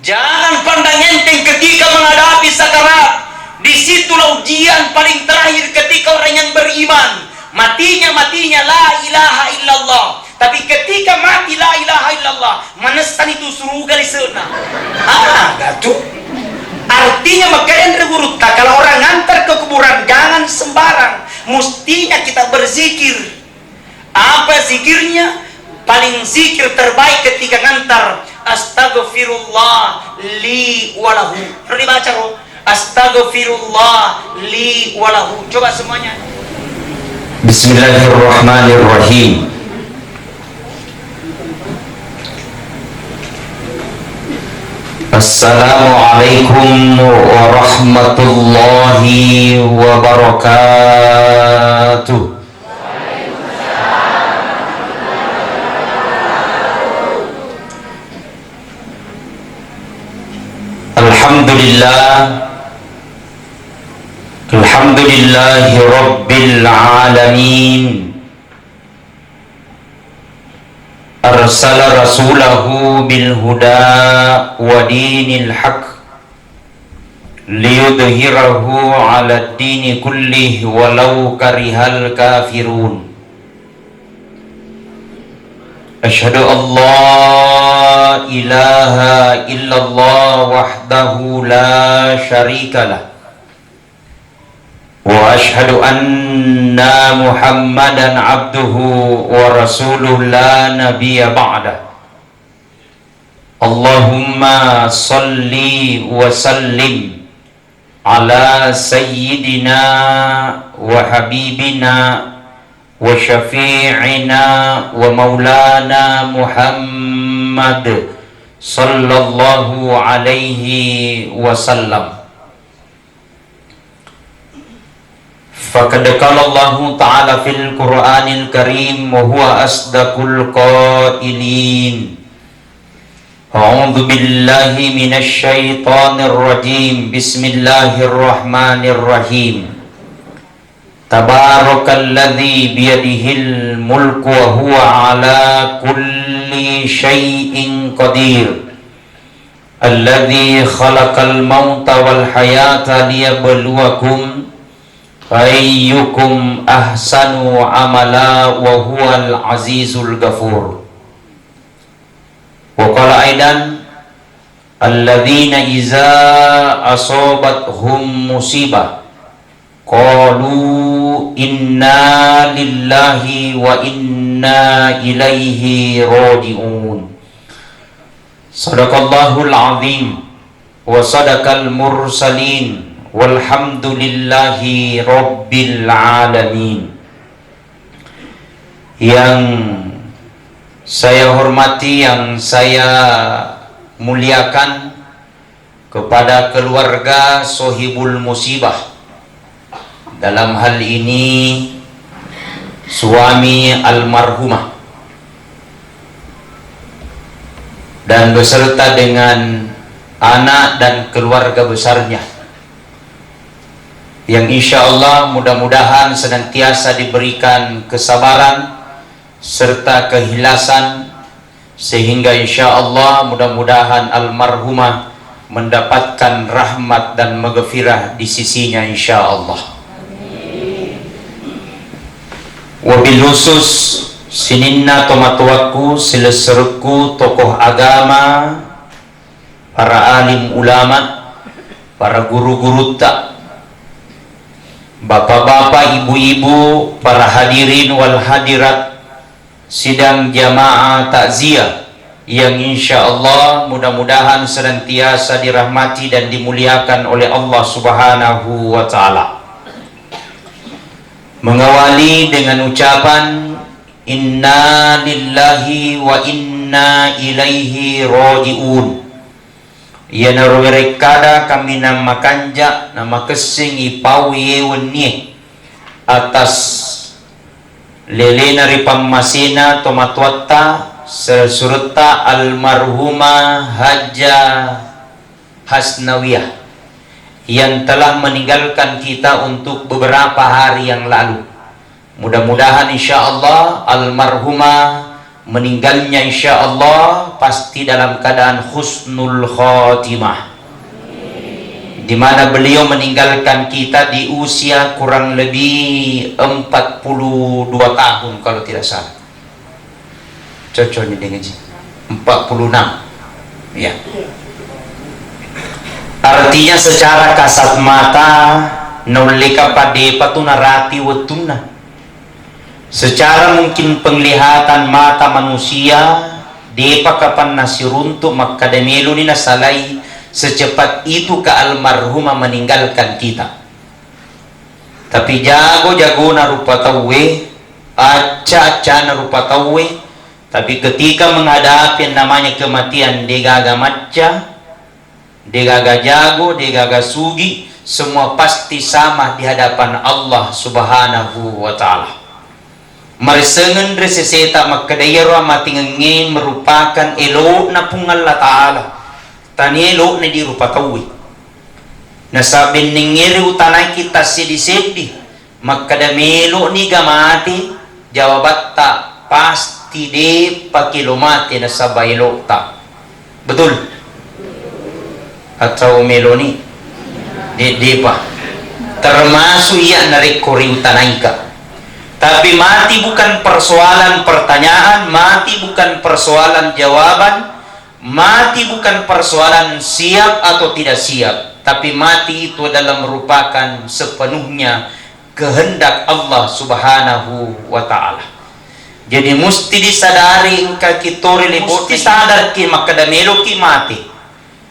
Jangan pandang enteng ketika menghadapi sakarat. Disitulah ujian paling terakhir ketika orang yang beriman. Matinya la ilaha illallah. Tapi ketika mati la ilaha illallah, manestan itu surga di sana. Gatuh. Artinya makanya urut kalau orang ngantar ke kuburan jangan sembarang. Mestinya kita berzikir. Apa zikirnya? Paling zikir terbaik ketika ngantar astagfirullah li walahu. Perlu dibaca loh. Astagfirullah li walahu. Coba semuanya. Bismillahirrahmanirrahim. Assalamualaikum warahmatullahi wabarakatuh. Alhamdulillahi rabbil alamin. Arsala rasulahu bil huda wa dinil haq liyudhhirahu 'ala ad-dini kullih walau karihal kafirun. Asyhadu an la ilaha illallah wahdahu la syarikalah wa asyhadu anna Muhammadan abduhu wa rasuluhu la nabiyya ba'da. Allahumma salli wa sallim ala sayyidina wa habibina wa syafi'ina wa maulana Muhammad sallallahu alaihi wasallam. Faqad qala Allah ta'ala fil Qur'anil Karim wa huwa asdaqul qailin. A'udzu billahi minasy syaithanir rajim. Bismillahirrahmanirrahim. Tabarakalladzi biyadihil mulku wa huwa ala kulli syai'in qadir. Alladzi khalaqal mauta wal hayata liyabluwakum ayyukum ahsanu amala wa huwal azizul ghafur. Wa qala aidan alladzina iza asabathum musibah qalu inna lillahi wa inna ilaihi raji'un. Sadaqallahul azim wa sadaqal mursalin walhamdulillahi rabbil alamin. Yang saya hormati, yang saya muliakan, kepada keluarga sohibul musibah, dalam hal ini suami almarhumah dan beserta dengan anak dan keluarga besarnya, yang insya Allah mudah-mudahan senantiasa diberikan kesabaran serta keikhlasan, sehingga insya Allah mudah-mudahan almarhumah mendapatkan rahmat dan maghfirah di sisinya insya Allah. Wabil khusus sininna tomatuaku sileserku tokoh agama, para alim ulama, para guru-guru tak, bapak-bapak, ibu-ibu, para hadirin wal hadirat sidang jamaah takziah yang insya Allah mudah-mudahan senantiasa dirahmati dan dimuliakan oleh Allah Subhanahu wa ta'ala. Mengawali dengan ucapan inna lillahi wa inna ilaihi raji'un. Ya narwerekada kami nama kanja nama kesing ipau yewenye atas lele nari pammasina tomatwata serta almarhumah Haja Hasnawiyah yang telah meninggalkan kita untuk beberapa hari yang lalu. Mudah-mudahan insya Allah almarhumah meninggalnya insya Allah pasti dalam keadaan husnul khotimah, di mana beliau meninggalkan kita di usia kurang lebih 42 tahun kalau tidak salah. Cocoknya dengan 46 ya. Artinya secara kasat mata nulika pade patuna rapi wetuna. Secara mungkin penglihatan mata manusia depa kapan nasi runtuh maka demelu ni nasalai secepat itu ke almarhumah meninggalkan kita. Tapi jago-jago na rupa tawe, aca-aca na rupa tawe, tapi ketika menghadapi yang namanya kematian, dia gaga maca, dia gaga jago, dia gaga sugi, semua pasti sama di hadapan Allah Subhanahu wa Ta'ala. Marisengen reseseta makadayaro matingengin merupakan elo na pungal la Ta'ala. Tani elo na di rupa tawi. Nasabi ningiri utanay kita sidi-sidi, makadamelo ni gamati, jawabat ta pasti de pakilomati na sabay lo ta. Betul? Atau meloni? Di pa. Termasuk ia narekori utanay ka. Tapi mati bukan persoalan pertanyaan, mati bukan persoalan jawaban, mati bukan persoalan siap atau tidak siap, tapi mati itu adalah merupakan sepenuhnya kehendak Allah Subhanahu wa Ta'ala. Jadi mesti disadari engkau kitori mesti sadar ki makadamelo ki mati.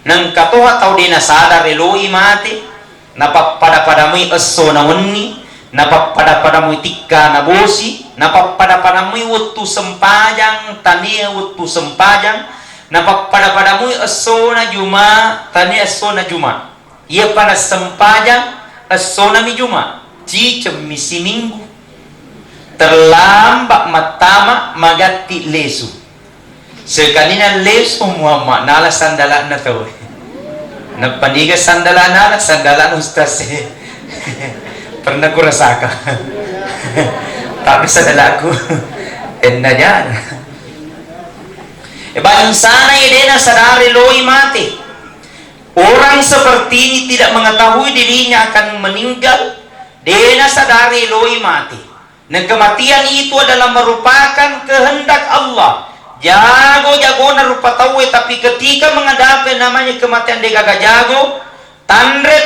Nang katoha tau di nasadar eloi mati, napapada-padamu esso na wenni, napapada-padamu tika na bosi, napapada-padamu waktu sempajang, tania waktu sempajang, napapada-padamu esso na juma, tania esso na juma. Ia pada sempajang, esso na mi juma. Cicem misi minggu. Terlambat matama magati lesu. Sekanina lesu Muhammad nala sandalan na tahu. Napaniga sandalan nala sandalan ustaz. Pernah ku rasakan. Tapi sadalaku enna yan. Bangsa na idena sadari loi mati. Orang seperti ini tidak mengetahui dirinya akan meninggal. Dena sadari loi mati. Dan kematian itu adalah merupakan kehendak Allah. Jago-jago na rupa tahu, tapi ketika menghadapi namanya kematian dia gagah jago. Tandre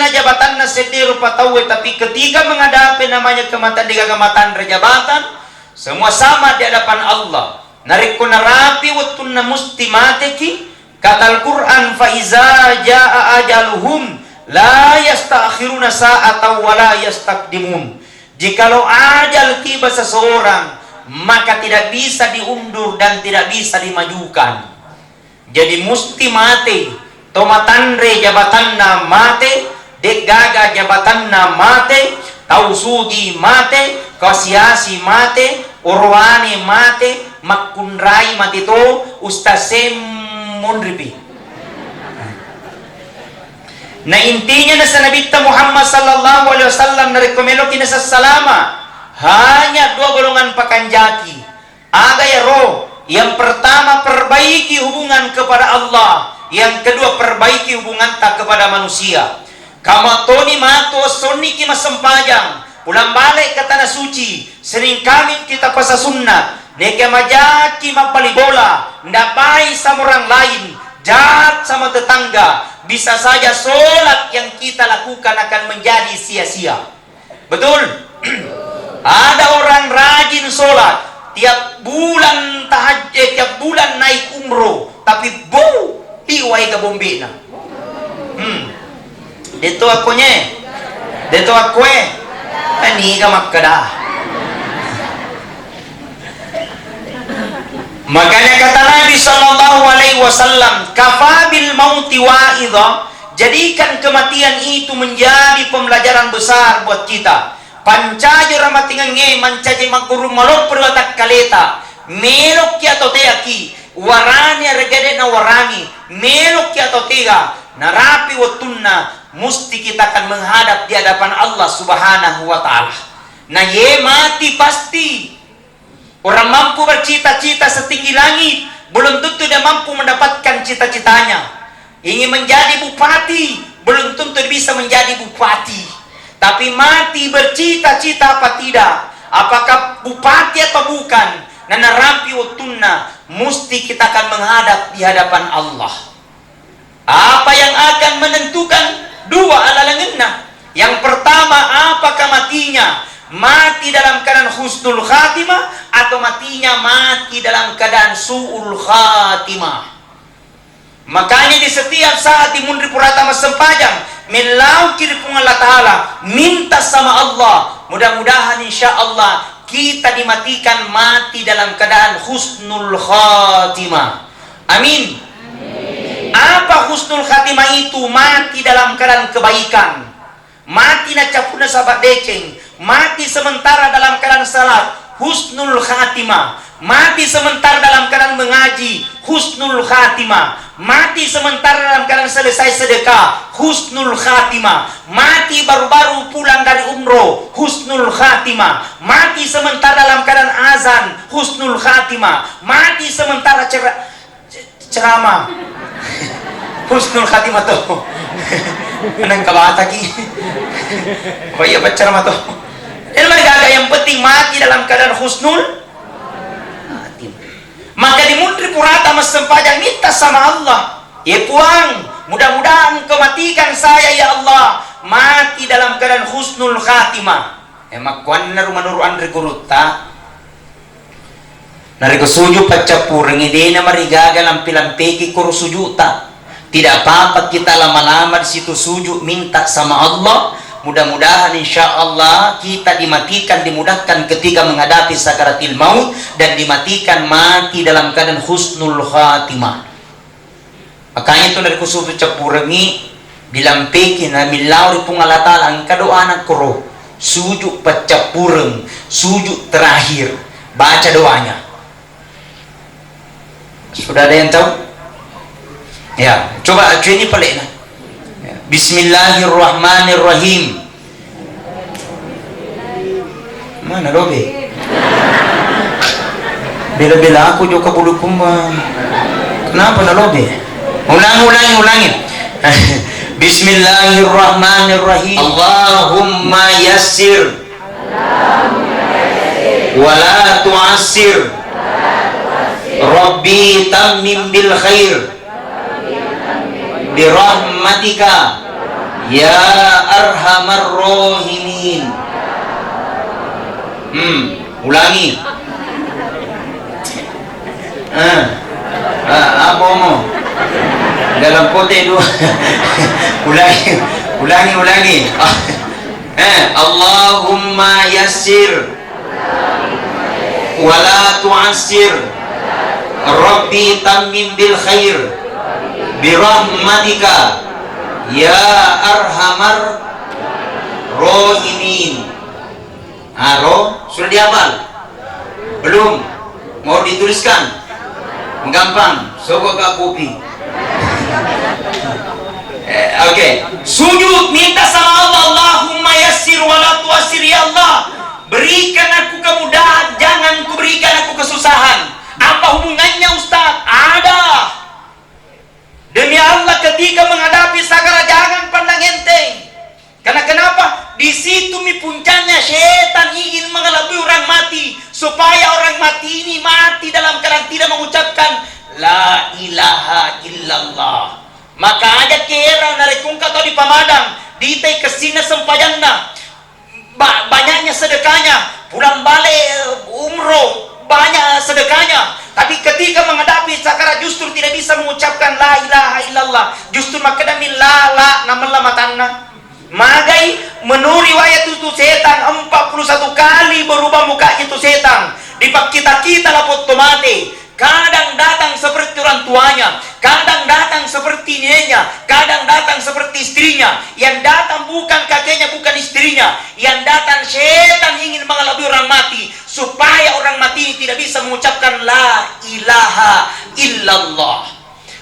na jabatan na sedih rupa tahu, tapi ketika menghadapi namanya kematian dia gagah matandre jabatan. Semua sama di hadapan Allah. Narik ko na rapi watun na musti mateki. Kata Al-Quran, faiza jaa ajaluhum la yastakhiruna sa'atan wa la yastaqdimun. Jikalau ajal tiba seseorang, maka tidak bisa diundur dan tidak bisa dimajukan. Jadi musti mati. Tomatandre jabatan na mate, dek gaga jabatan na mate, tausugi mate, kasiasi mate, urwani mate, makunrai mati to, ustasem munripi. Na intinya na sa Nabi Muhammad sallallahu alaihi wasallam na rekomelo kinasa salama. Hanya dua golongan pakanjaki. Aga ya roh. Yang pertama perbaiki hubungan kepada Allah. Yang kedua perbaiki hubungan tak kepada manusia. Kamatoni mato soni ki masempajang. Pulang balik ke tanah suci. Sering kami kita pasa sunnah. Neke majaki mapalibola. Ndapai sama orang lain. Jahat sama tetangga. Bisa saja sholat yang kita lakukan akan menjadi sia-sia. Betul? Ada orang rajin sholat. Tiap bulan tahajud, tiap bulan naik umroh. Tapi piwai ke bombina. Dito ako nye. Dito ako Ani ka makada. Makanya kata Nabi sallallahu alaihi wasallam, kafa bil mauti wa'idha. Jadikan kematian itu menjadi pembelajaran besar buat kita. Pancajo ramatingange mancaje maguru malok perwatak kaleta. Melok ki atau teaki. Warani regede na warani. Melok ki atau tega. Narapi watunna. Musti kita akan menghadap di hadapan Allah Subhanahu wa Ta'ala. Nah ye mati pasti. Orang mampu bercita-cita setinggi langit, belum tentu dia mampu mendapatkan cita-citanya. Ingin menjadi bupati, belum tentu dia bisa menjadi bupati. Tapi mati bercita-cita apa tidak, apakah bupati atau bukan, nana rampi utunna, mesti kita akan menghadap di hadapan Allah. Apa yang akan menentukan dua alalangenna? Yang pertama, apakah matinya mati dalam keadaan husnul khatimah atau matinya mati dalam keadaan su'ul khatimah. Makanya di setiap saat di Mundri Puratama Sempajang melaukir pun Allah Ta'ala, minta sama Allah, mudah-mudahan insya Allah kita dimatikan mati dalam keadaan husnul khatimah. Amin. Apa husnul khatimah itu? Mati dalam keadaan kebaikan, mati na capuna sahabat deceng, mati sementara dalam keadaan salat, husnul khatimah. Mati sementara dalam keadaan mengaji, husnul khatimah. Mati sementara dalam keadaan selesai sedekah, husnul khatimah. Mati baru-baru pulang dari umroh, husnul khatimah. Mati sementara dalam keadaan azan, husnul khatimah. Mati sementara ceramah, husnul khatimah tuh. Anang kabata ki. Oh iya berceramah tuh. Ini mereka yang penting mati dalam keadaan husnul khatimah. Maka di Mundri Puratama Sempajang minta sama Allah, ya Puang, mudah-mudahan Engkau matikan saya ya Allah mati dalam keadaan husnul khatimah. Emak kuan naru Andre Guruta nari sujud pacapureng idena marigaga lampi-lampiki kuru sujuta. Tidak apa-apa kita lama-lama di situ sujud minta sama Allah. Mudah-mudahan insya Allah kita dimatikan, dimudahkan ketika menghadapi sakaratil maut dan dimatikan mati dalam keadaan husnul khatimah. Makanya itu dari kusutu capurengi dilampikin na milauri pung Allah Ta'ala ang kadoa anak kuro sujud pacapureng, sujud terakhir, baca doanya. Sudah ada yang tahu? Ya, coba ini pelik nah. Bismillahirrahmanirrahim. Mana Robi? Bila-bila aku juga bulu kumba. Kenapa na Robi? Ulangi. Bismillahirrahmanirrahim. Allahumma yassir wala tu'assir. Rabbi tammim bil khair birahmatika ya arhamar rahimin. Ulangi. Apa mau dalam kote dua. ulangi. Allahumma yassir wala tu'assir. Rabbi tammim bil khair birahmatika ya arhamar rahimin. Sudah dihafal? Belum? Mau dituliskan? Gampang. Sogo ka kopi. Oke. Sujud minta sama Allah, Allahumma yassir wa la tu'assir ya Allah. Berikan aku kemudahan, jangan ku berikan aku kesusahan. Apa hubungannya Ustaz? Ada. Demi Allah ketika menghadapi sakaraat jangan pandang enteng. Karena kenapa? Di situ puncaknya setan ingin mengelabui orang mati supaya orang mati ini mati dalam keadaan tidak mengucapkan la ilaha illallah. Maka aja kira narekungka atau di Pamadang di teh kesina Sempajangna banyaknya sedekahnya, pulang balik umroh banyak sedekahnya, tapi ketika menghadapi sakarat justru tidak bisa mengucapkan la ilaha illallah, justru makadami la namallah matanna. Magai menurut riwayat itu setan 41 kali berubah mukanya itu setan. Dipak kita lapot tomate. Kadang datang seperti orang tuanya, kadang datang seperti neneknya, kadang datang seperti istrinya. Yang datang bukan kakeknya, bukan istrinya. Yang datang setan ingin mengelabui orang mati supaya orang mati ini tidak bisa mengucapkan la ilaha illallah.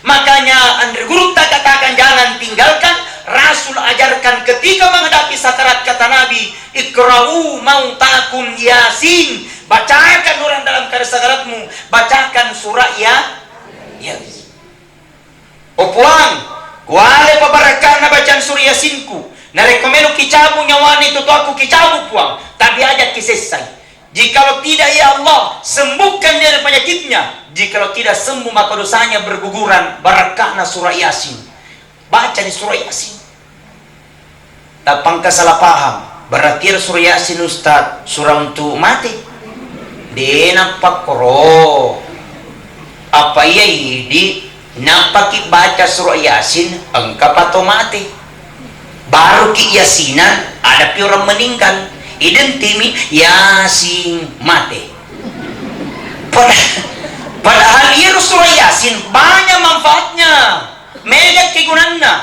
Makanya Andre Guru tak katakan jangan tinggalkan. Rasul ajarkan ketika menghadapi sakarat, kata Nabi, ikra'u mautakum yasin. Bacakan orang dalam keadaan bacakan surah Yasin. O puang, kuale pabarakah na bacaan surah Yasinku. Narekomendo kicabu nyawani itu aku kicabu puang. Tapi aja kisesai. Jikalau tidak ya Allah, sembuhkan dia dari penyakitnya. Jikalau tidak sembuh maka dosanya berguguran. Barakahna surah Yasin. Baca di surah Yasin. Tapang salah paham. Berarti surah Yasin Ustaz surah untuk mati. Dia nampak koro. Apa iya di nampak baca surah Yasin engkau pato mati. Baru ki Yasinan ada pi orang meninggal. Identimi Yasin mati. Padahal iya surah Yasin banyak manfaatnya. Mega kegunaannya.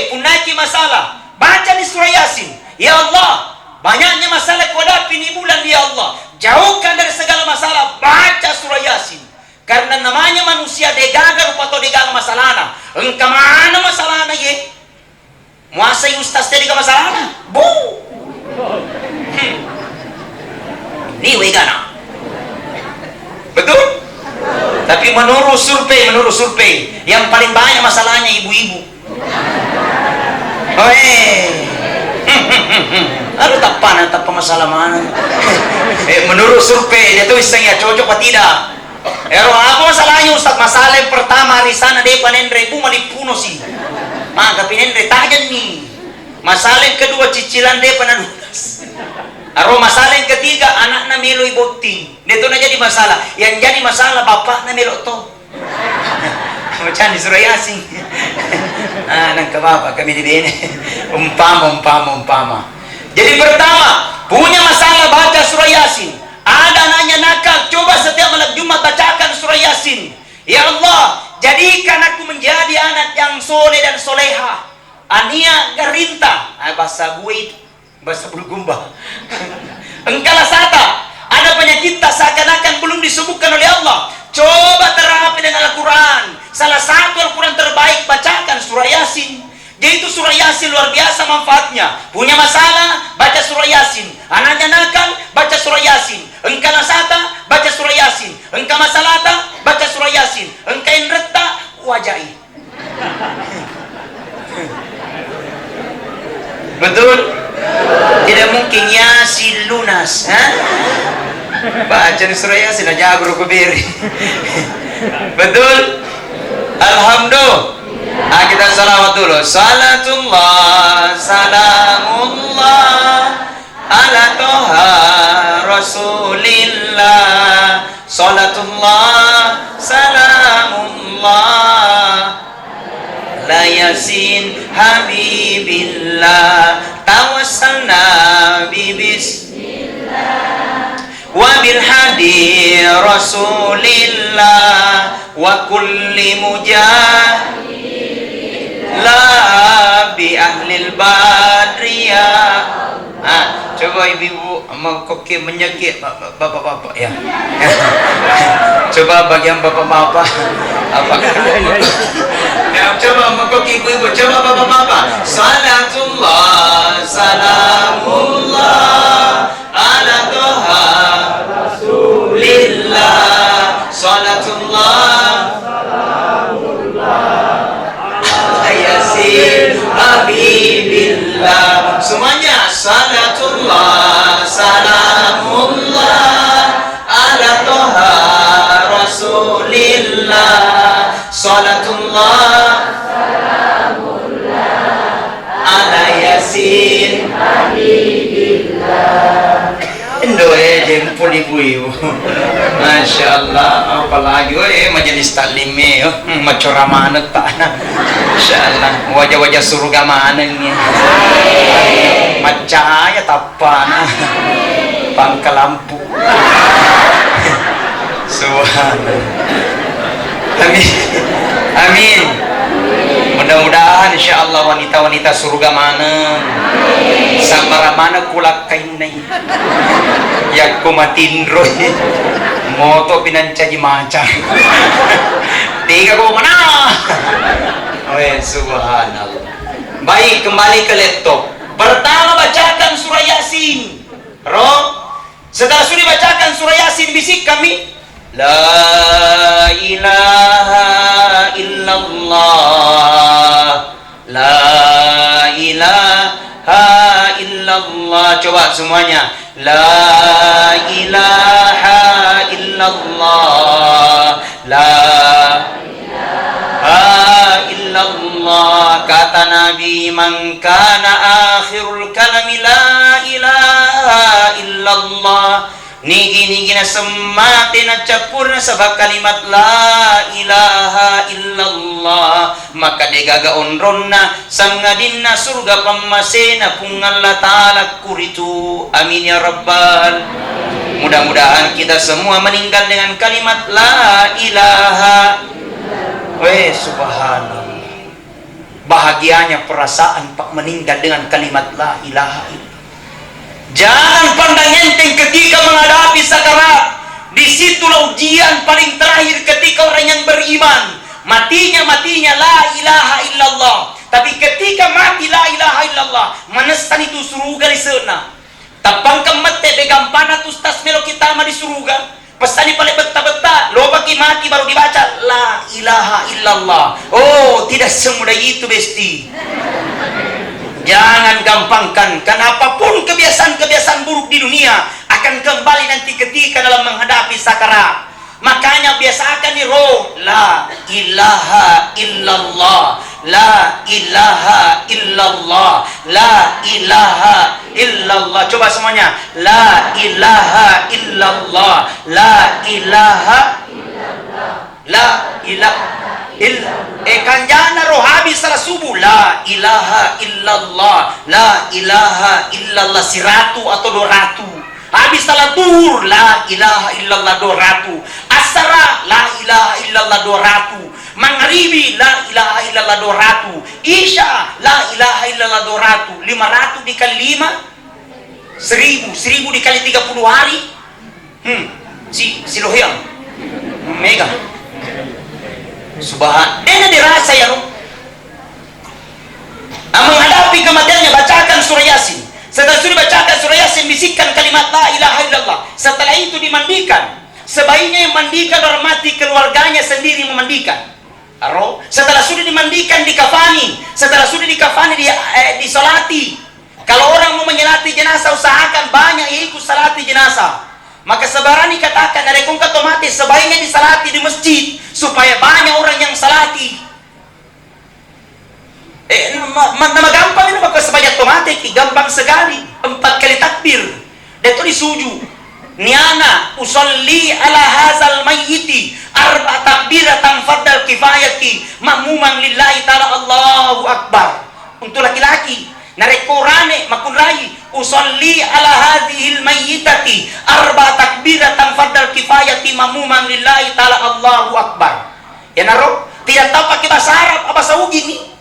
Punaki masalah. Baca di surah Yasin. Ya Allah, banyaknya masalah kau hadapi ini bulan ya Allah. Jauhkan dari segala masalah. Baca surah Yasin. Karena namanya manusia degagal atau degagal masalahnya. Engkau mana masalahnya ye? Muasai ustaz tadi ke masalahnya. Bu. Ini wegana. Betul? Tapi menurut survei yang paling banyak masalahnya ibu-ibu. Aduh tak masalah mana. Menurut survei dia tuh iseng ya cocok apa tidak? Apa masalahnya Ustaz? Masalah yang pertama hari sana dia panen ribu malipuno sih. Maka panen retajan nih. Masalah yang kedua cicilan dia panen lunas. Masalah yang ketiga anaknya meloi boti. Dia tuh jadi masalah. Yang jadi masalah bapaknya meloi to. Macam di surah Yasin. Nangka bapak kami di bini. Umpama. Jadi pertama punya masalah baca surah Yasin. Ada anaknya nakal, coba setiap malam Jumat bacakan surah Yasin. Ya Allah, jadikan aku menjadi anak yang soleh dan soleha. Ania garinta, bahasa gue itu, bahasa Bulgumba. Engkala sata, ada penyakit tak seakan-akan belum disembuhkan oleh Allah. Coba terapi dengan Al-Quran. Salah satu Al-Quran terbaik, bacakan surah Yasin. Jadi itu surah Yasin luar biasa manfaatnya. Punya masalah, baca surah Yasin. Anaknya nakal, baca surah Yasin. Engkau nasata, baca surah Yasin. Engkau masalata, baca surah Yasin. Engkau inreta, wajai. Betul? Tidak mungkin Yasin lunas. Baca surah Yasin aja guru kubiri. Betul? Alhamdulillah. Kita salawat dulu. Salatullah, salamullah ala toha rasulillah. Salatullah, salamullah la yasin habibillah. Tawassalna bismillah wa bil hadi rasulillah wa kulli mujahid la bi ahlil badriyah. Coba ibu-ibu mau koki menyakit bapak-bapak ya. Coba bagian bapak-bapak apa? Ya, coba mau koki ibu-ibu, coba bapak-bapak. Salatullah, salamullah ala toha rasulillah. Salatullah, habibillah. Semuanya salatullah, salamullah ala toha rasulillah. Salatullah, salamullah ala yasin habibillah. Indoe jempol ibu-ibu. Masya Allah. Apalagi majelis taklim macora mana tak. Masya Allah. Wajah-wajah surga mana ni. Macahaya tapana. Pangkal lampu. Subhanallah. Amin. Amin. Mudah-mudahan insya Allah wanita-wanita surga mana samara mana kulak kainai ya kumatindro moto pinancaji maca tiga ko mana. Subhanallah. Baik, kembali ke laptop. Pertama bacakan surah Yasin. Setelah sudah dibacakan surah Yasin, bisik kami, La ilaha illallah, La ilaha illallah. Coba semuanya, La ilaha illallah, La illallah. Kata Nabi, man kana akhirul kalami la ilaha illallah, nigi na semate na capurna sabab kalimat la ilaha illallah, maka degaga onronna sangadinna surga pammasena pungalla ta'ala kuritu. Amin ya rabbal. Mudah-mudahan kita semua meninggal dengan kalimat la ilaha. Subhanallah. Bahagianya perasaan pak meninggal dengan kalimat la ilaha illallah. Jangan pandang enteng ketika menghadapi sakarat. Disitulah ujian paling terakhir ketika orang yang beriman. Matinya la ilaha illallah. Tapi ketika mati la ilaha illallah, manesan itu suruga di sana. Tapang kemete begampana tu tas melo kita mah di suruga. Pesan paling beta-beta, lo bagi mati baru dibaca la ilaha illallah. Oh, tidak semudah itu, besti. Jangan gampangkan, karena apapun kebiasaan-kebiasaan buruk di dunia akan kembali nanti ketika dalam menghadapi sakarat. Makanya biasakan nih roh, la ilaha illallah, la ilaha illallah, la ilaha illallah. Coba semuanya, la ilaha illallah, la ilaha illallah, la ilaha kanjana roh habis salah subuh, la ilaha illallah, la ilaha illallah 100 atau 200. Habis salat duhur, la ilaha illallah 200. Asara, la ilaha illallah 200. Maghribi, la ilaha illallah 200. Isya, la ilaha illallah 200. 500 dikali 5 1000. 1000 dikali 30 hari. Si Lohyang mega subhan. Ini dirasa ya roh. Menghadapi kematiannya, bacakan surah Yasin. Setelah sudah bacakan surah Yasin, bisikkan kalimat la ilaha illallah. Setelah itu dimandikan. Sebaiknya yang mandikan orang mati, keluarganya sendiri memandikan. Setelah sudah dimandikan, dikafani. Setelah sudah dikafani, disolati. Kalau orang mau menyolati jenazah, usahakan banyak yang ikut salati jenazah. Maka sebarani katakan, ada kong otomatis sebaiknya disalati di masjid supaya banyak orang yang salati. Nama gampang ini maka sebanyak otomatis, gampang sekali. 4 kali takbir. Dan itu disuju. Niana usolli ala hazal mayyiti arba takbiratan fardal kifayati makmuman lillahi ta'ala Allahu akbar. Untuk laki-laki narekorane makunrai usolli ala hadhil mayyitati arba takbiratan fardal kifayati makmuman lillahi ta'ala Allahu akbar. Ya naro, tidak tahu pakai bahasa Arab apa bahasa Ugi nih.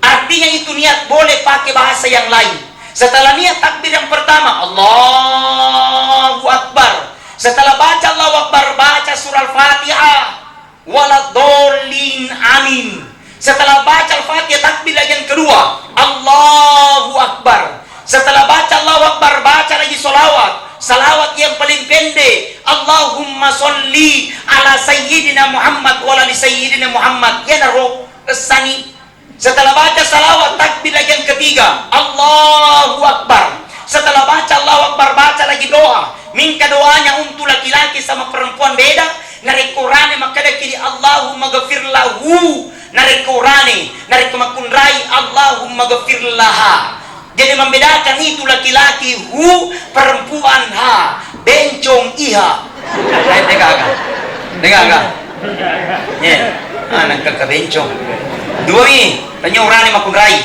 Artinya itu niat, boleh pakai bahasa yang lain. Setelah niat takbir yang pertama, Allahu Akbar. Setelah baca Allahu Akbar, baca surah Al-Fatihah. Waladhdallin, amin. Setelah baca Al-Fatihah, takbir yang kedua, Allahu Akbar. Setelah baca Allahu Akbar, baca lagi solawat. Salawat yang paling pendek, Allahumma sholli ala sayyidina Muhammad wa ala sayyidina Muhammad. Ya naro, kesani. Setelah baca salawat, takbir lagi yang ketiga, Allahu Akbar. Setelah baca Allahu Akbar, baca lagi doa. Minta doanya untuk laki-laki sama perempuan beda. Narekurane maka kiri Allahumma ghafir lahu. Narekurane, narekumakunrai Allahumma ghafir laha. Jadi membedakan itu laki-laki hu, perempuan ha, bencong iha. Dengar. Ya, anak kakak bencong. Dua ini, penyurani makunrai.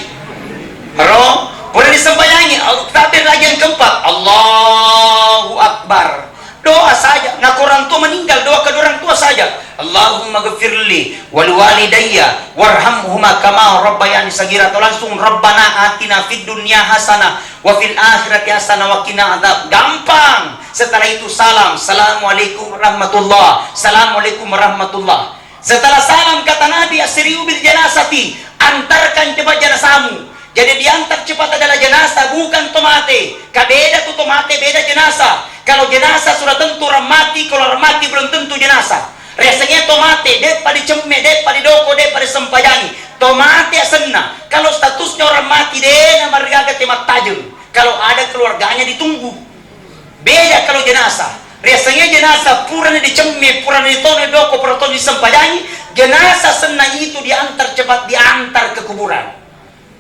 Haro, boleh disembayangi. Takbir lagi yang keempat, Allahu Akbar. Doa saja. Nak orang tua meninggal, doa ke orang tua saja. Allahumma ghafirli wal walidayya warhamhuma kama rabbayani sagira. Atau langsung Rabbana atina fid dunya hasanah wa fil akhirati hasanah wa qina adzab. Gampang. Setelah itu salam. Assalamualaikum warahmatullah. Assalamualaikum warahmatullah. Setelah salam kata Nabi, asri'u bil janazati, antarkan cepat jenazahmu. Jadi diantar cepat adalah jenazah, bukan tomate. Beda tuh tomate, beda jenazah. Kalau jenazah sudah tentu orang mati, kalau orang mati belum tentu jenazah. Rasanya tomate, depa di cemme, depa di doko, depa di sempajangi. Tomate senna. Kalau statusnya orang mati, deh nama mereka temat tajam. Kalau ada keluarganya ditunggu. Beda kalau jenazah. Rasanya jenazah purana di cemme, purana di tone doko, purana di sempajangi. Jenazah senna itu diantar cepat, diantar ke kuburan.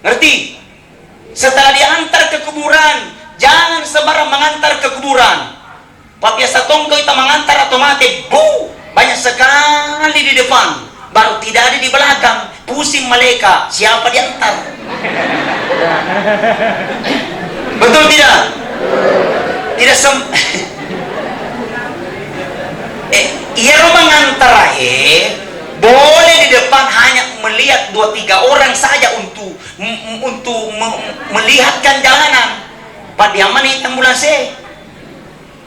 Ngerti? Setelah diantar ke kuburan, jangan sembarang mengantar ke kuburan. Pak biasa tongkau kita mengantar atau mati, banyak sekali di depan, baru tidak ada di belakang. Pusing mereka, siapa diantar? Betul tidak? Tidak iya mengantar boleh di depan hanya melihat 2-3 orang saja untuk melihatkan jalanan. Pak diaman itu ambulans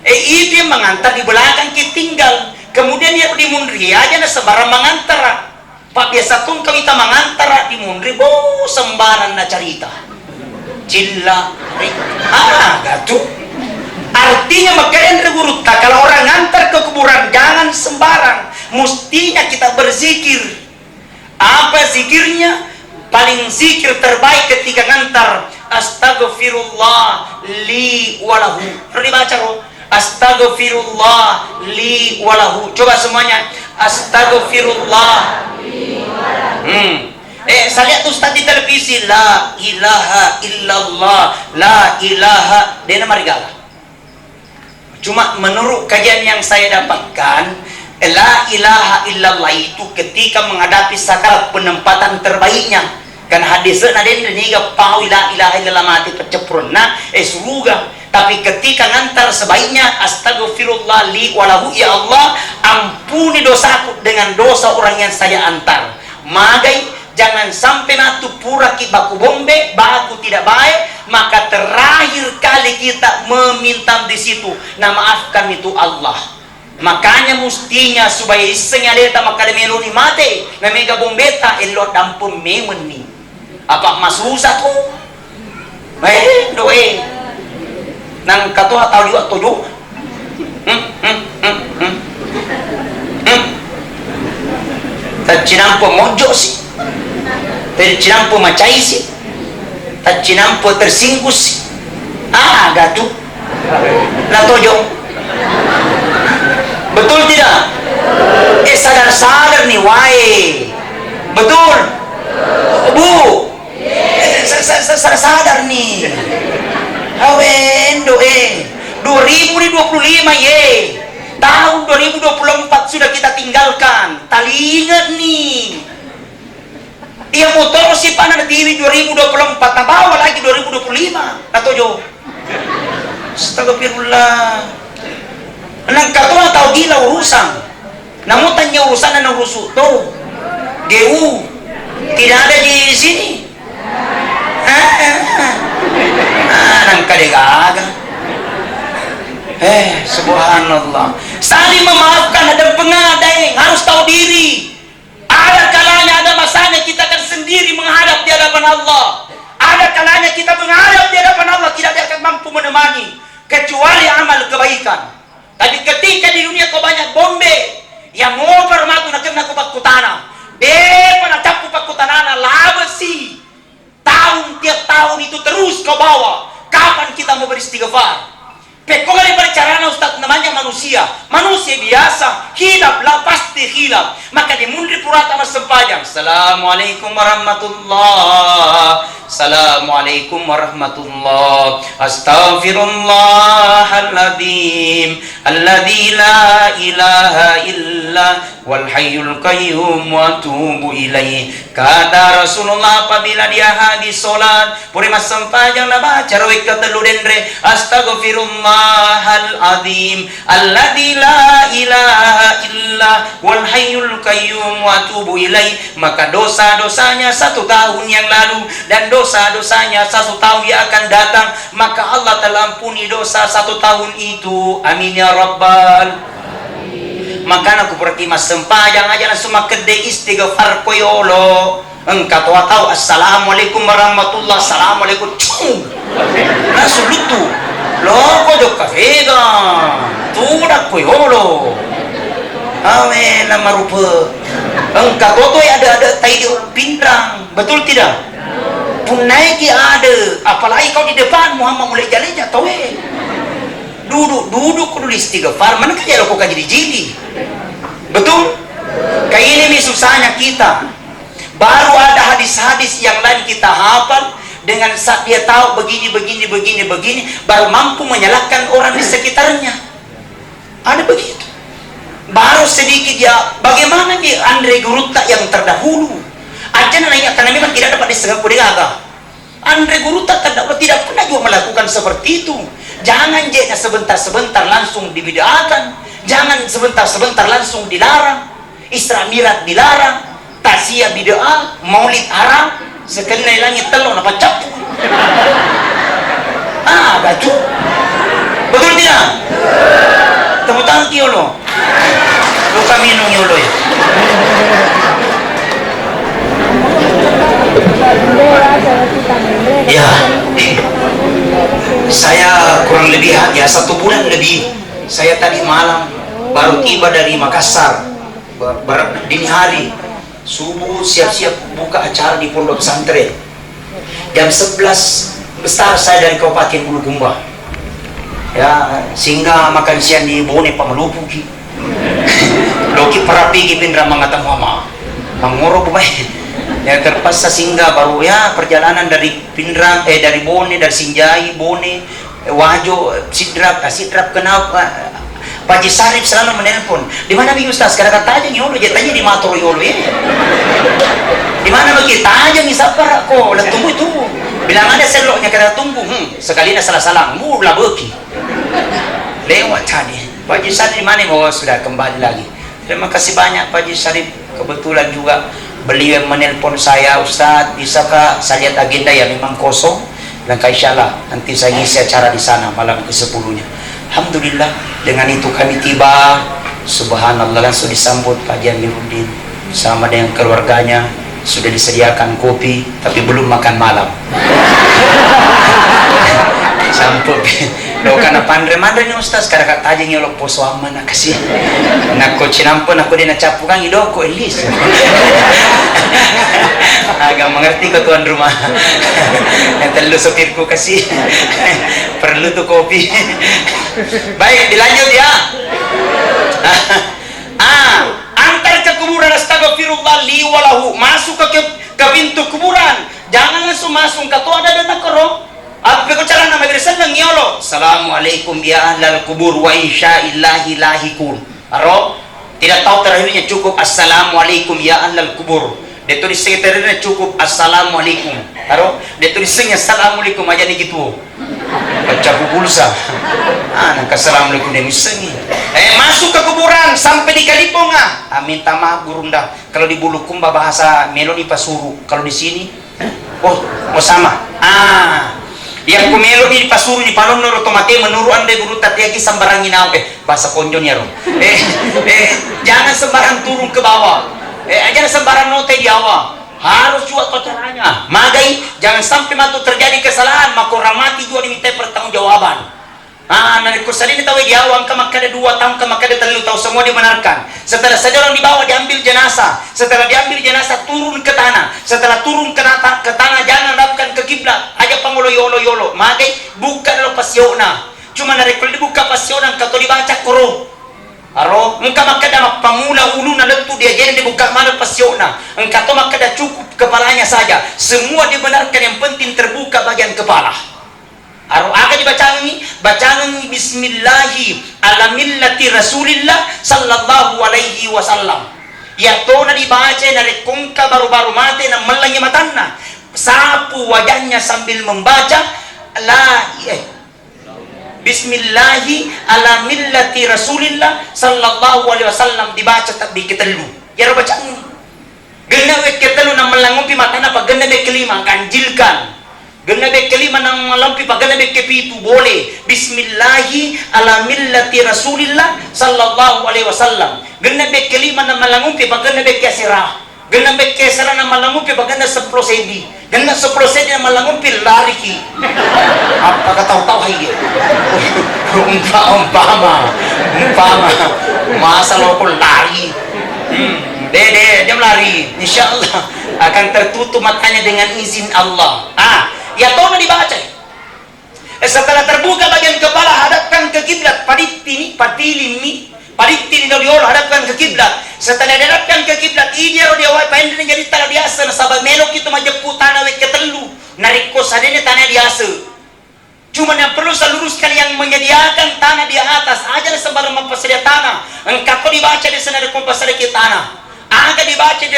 itu yang mengantar di belakang kita tinggal. Kemudian dia di mundri aja na sembarang mengantar. Pak biasa tuh kami kita mengantar di mundri, sembarang na cerita. Cilla, gatuh. Artinya makanya regurut kalau orang ngantar ke kuburan jangan sembarang. Mestinya kita berzikir. Apa zikirnya? Paling zikir terbaik ketika ngantar, astagfirullah li walahu. Pernah dibaca loh? Astagfirullah li walahu. Coba semuanya. Astagfirullah li walahu. Saya lihat Ustaz di televisi, la ilaha illallah, la ilaha dena marigala. Cuma menurut kajian yang saya dapatkan, la ilaha illallah itu ketika menghadapi sakarat penempatan terbaiknya. Kan hadisnya ada yang niga pau la ilaha illallah mati pecepurna suruga. Tapi ketika ngantar sebaiknya astagfirullah li walahu, ya Allah ampuni dosaku dengan dosa orang yang saya antar. Magai jangan sampai natu pura ki baku bombe, baku tidak baik, maka terakhir kali kita meminta di situ, nah maafkan itu Allah. Makanya mestinya supaya isengnya leta maka meloni mate, na mega bombeta elot dampun memeni. Apa masusa tuh? Doe. Nang katua tahu juga tujuh. Tachinampo mojo sih. Tachinampo macai sih. Tachinampo tersinggung sih. Gatuh. Lah tojo. Betul tidak? Sadar-sadar nih, wae. Betul? Bu. Sadar nih. Awendo 2025 tahun 2024 sudah kita tinggalkan. Talingat nih. Dia motor si panas TV 2024, bawa lagi 2025. Atau jo. Astagfirullah. Nang katua tahu gila urusan. Namun tanya urusan na urusu tuh. GU tidak ada di sini. Nang kadegaga. Subhanallah. Saling memaafkan, ada pengadai, harus tahu diri. Ada kalanya, ada masanya kita akan sendiri menghadap di hadapan Allah. Ada kalanya kita menghadap di hadapan Allah, tidak akan mampu menemani kecuali amal kebaikan. Tapi ketika di dunia kau banyak bombe yang ngoper matu nak kena kupak kutana, pada capu pak kutana laba sih. Tiap tahun itu terus kau bawa. Kapan kita mau beristighfar? Pekong daripada carana Ustaz, namanya manusia biasa, hilaplah pasti hilap. Maka di mundri purata mas sempajang. Assalamualaikum warahmatullah. Assalamualaikum warahmatullah. Astaghfirullahaladzim alladzi la ilaha illa wal hayyul qayyum wa atubu ilaih. Kata Rasulullah apabila dia hadis salat, puri mas sempajang na baca rawik katelu dendre astaghfirullahal-azim alladzi la ilaha illa wal hayyul qayyum wa atubu ilaih. Maka dosa-dosanya 1 tahun yang lalu dan dosa-dosanya 1 tahun yang akan datang, maka Allah telah ampuni dosa 1 tahun itu. Amin ya rabbal. Maka aku pergi mas sempajang aja langsung makede istighfar koyolo. Engkau tahu assalamualaikum warahmatullah, assalamualaikum, langsung lutu. Loko jok kafega. Tudak ko yolo. Amen na marupa. Ang katotoy ada tayo pindrang. Betul tidak? Punai ki ada. Apalagi kau di depan Muhammad mulai jalan jatuh. Duduk kudu istighfar. Mana kaya lo kok jadi jili? Betul? Kayak ini susahnya kita. Baru ada hadis-hadis yang lain kita hafal. Dengan saat dia tahu begini, baru mampu menyalahkan orang di sekitarnya. Ada begitu. Baru sedikit dia, bagaimana dia Andre Guruta yang terdahulu. Aja nanya karena memang tidak dapat disegap kudegaga. Andre Guruta tidak pernah juga melakukan seperti itu. Jangan jena sebentar-sebentar langsung dibidakan. Jangan sebentar-sebentar langsung dilarang. Isra Mi'raj dilarang. Tasya bid'ah, maulid haram. Sekali langit telur apa cap. Gacu. Betul tidak? Tepuk tangan kiolo. Lu kami minum yolo ya. Ya. Saya kurang lebih ya 1 bulan lebih. Saya tadi malam baru tiba dari Makassar. Dini hari. Subuh siap-siap buka acara di pondok pesantren. Jam 11 besar saya dari Kabupaten Bulukumba. Ya, sehingga makan siang di Bone Pamalupu ki. Loki perapi ki pindra mangata mama. Mangoro bumai. Ya terpaksa singgah baru ya perjalanan dari Pindrang dari Bone, dari Sinjai, Bone, Wajo, Sidrap kenapa Pak Haji Sarip selalu menelpon. Di mana nih Ustaz? Kadang kata aja nyolo, tanya di Matoro yolo ya. Di mana bagi? Tanya nih sabar kok, lah tunggu itu. Bilang ada seloknya kada tunggu. Sekali na salah-salah, mula beki. Lewat tadi. Pak Haji Sarip di mana? Oh sudah kembali lagi. Terima kasih banyak Pak Haji Sarip. Kebetulan juga beliau menelpon saya, Ustaz, bisakah saya lihat agenda ya memang kosong. Dan insyaallah nanti saya ngisi acara di sana malam ke-10-nya. Alhamdulillah dengan itu kami tiba. Subhanallah langsung disambut Pak Haji Amiruddin sama dengan keluarganya. Sudah disediakan kopi tapi belum makan malam. Samput lo karena pandre-mandre nih Ustaz karena kata aja nyolok poso aman nak kasih nak ko cinampun aku dia nak capu kan hidup ko elis. Agak mengerti ke tuan rumah. Yang terlalu sopirku kasih perlu tuh kopi. Baik dilanjut ya. Antar ke kuburan astagfirullah li walahu. Masuk ke pintu kuburan, jangan langsung masuk ke tu ada dana koro. Apa kau cara nama beresan ngiolo. Assalamualaikum ya ahlal kubur wa insyaillahi lahikun. Aro tidak tahu terakhirnya cukup assalamualaikum ya ahlal kubur. Dia tulis sekretariatnya cukup assalamualaikum. Aro dia tulisnya assalamualaikum aja nih gitu. Baca pulsa. Nangka assalamualaikum dia misalnya. Masuk ke kuburan sampai di Kaliponga. Minta maaf Gurunda. Kalau di Bulukumba bahasa Meloni Pasuru. Kalau di sini, mau sama. Yang kumelo di Pasuru di Palon Noro Tomate menurut anda guru tatiaki sembarangin apa bahasa konjon ya rom. Jangan sembarang turun ke bawah. Jangan sembarang note di awal. Harus juga caranya. Magai jangan sampai matu terjadi kesalahan maka orang mati juga diminta pertanggungjawaban. Nanti kursan ini tahu di awal maka ada 2 tahun maka ada 3 tahun semua dibenarkan. Setelah saja orang dibawa diambil jenazah. Setelah diambil jenazah turun ke tanah. Setelah turun ke tanah jangan lakukan ke kiblat. Aja pangolo yolo. Magai bukan lo pasiona. Cuma dari kalau dibuka pasiona kau dibaca koro. Aro, engkau maka dah pamula uluna lentu dia jadi dibuka mana pasiona. Engkau tu maka dah cukup kepalanya saja. Semua dibenarkan yang penting terbuka bagian kepala. Aro aga dibacaan ini bismillahi ala millati rasulillah sallallahu alaihi wasallam. Ya to na dibaca dari kongka baru-baru mati na melangnya matanna. Sapu wajahnya sambil membaca Bismillahi ala millati rasulillah sallallahu alaihi wasallam dibaca tapi ketelu. Ya baca ini. Gena we ketelu na melangumpi matana pag gena be kelima kanjilkan. Gena be kelima nang malampi pag gena be kepitu boleh. Bismillahi ala millati rasulillah sallallahu alaihi wasallam. Gena be kelima na melangumpi pag gena be kasirah. Ganang may kesara na malangon pi baganda 10 sedi. Ganang 10 sedi na malangon pi lari ki. Pagkataw-taw hay. Umpama. Masalo ko lari. Dia melari. Insyaallah akan tertutup matanya dengan izin Allah. Ya tahu na dibaca. Setelah terbuka bagian kepala, hadapkan ke kiblat. Patili daw diolo, hadapkan ke kiblat. Setelah dihadapkan ke kiblat, iya dia wa pendek jadi tala biasa na sabag melok itu majeput tanah wek ketelu. Nariko sadene tanah biasa. Cuma yang perlu saya luruskan yang menyediakan tanah di atas aja na sembarang mempersedia tanah. Engkau dibaca di sana ada mempersedia tanah. Aga dibaca di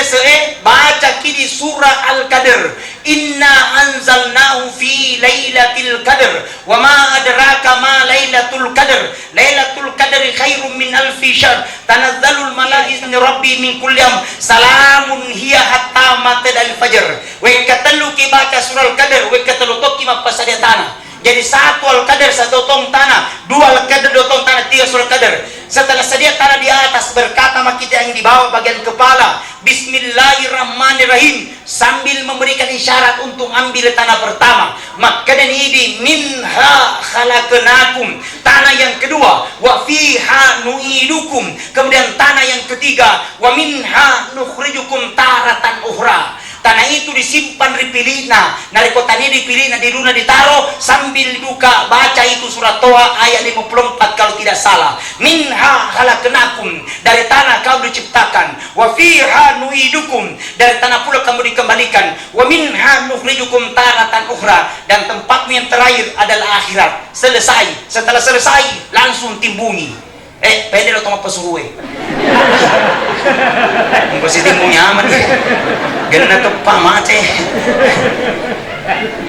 baca kini surah Al-Qadr. Inna anzalnahu fi lailatul qadr wa ma adraka ma lailatul qadr. Lailatul qadri khairum min alfi syahr. Tanazzalul malaikatu min rabbi min kulli am. Salamun hiya hatta matla'il fajr. Wa katalu ki baca surah Al-Qadr, wa katalu toki mapasadia tanah. Jadi 1 Al-Qadr 1 tong tanah, 2 Al-Qadr 2 tong tanah, 3 surah Al-Qadr. Setelah sedia tanah di atas, berkata kita yang di bawah bagian kepala, Bismillahirrahmanirrahim, sambil memberikan isyarat untuk ambil tanah pertama. Maka dan ini minha khalaqnakum, tanah yang kedua, wa fiha nu'idukum, kemudian tanah yang ketiga, wa minha nukhrijukum taratan ukhra. Tanah itu disimpan dipilihna, nariko tani dipilihna, di luna ditaro sambil duka baca itu surat Toha ayat 54 kalau tidak salah. Minha khalaqnakum, dari tanah kamu diciptakan, wa fiha nu'idukum, dari tanah pula kamu dikembalikan, wa minha nukhrijukum taratan ukhra, dan tempatmu yang terakhir adalah akhirat. Selesai. Setelah selesai langsung timbungi. Pwede na itong mapasuhuwi. Kung kasi timbungi aman ganun na ito pamate.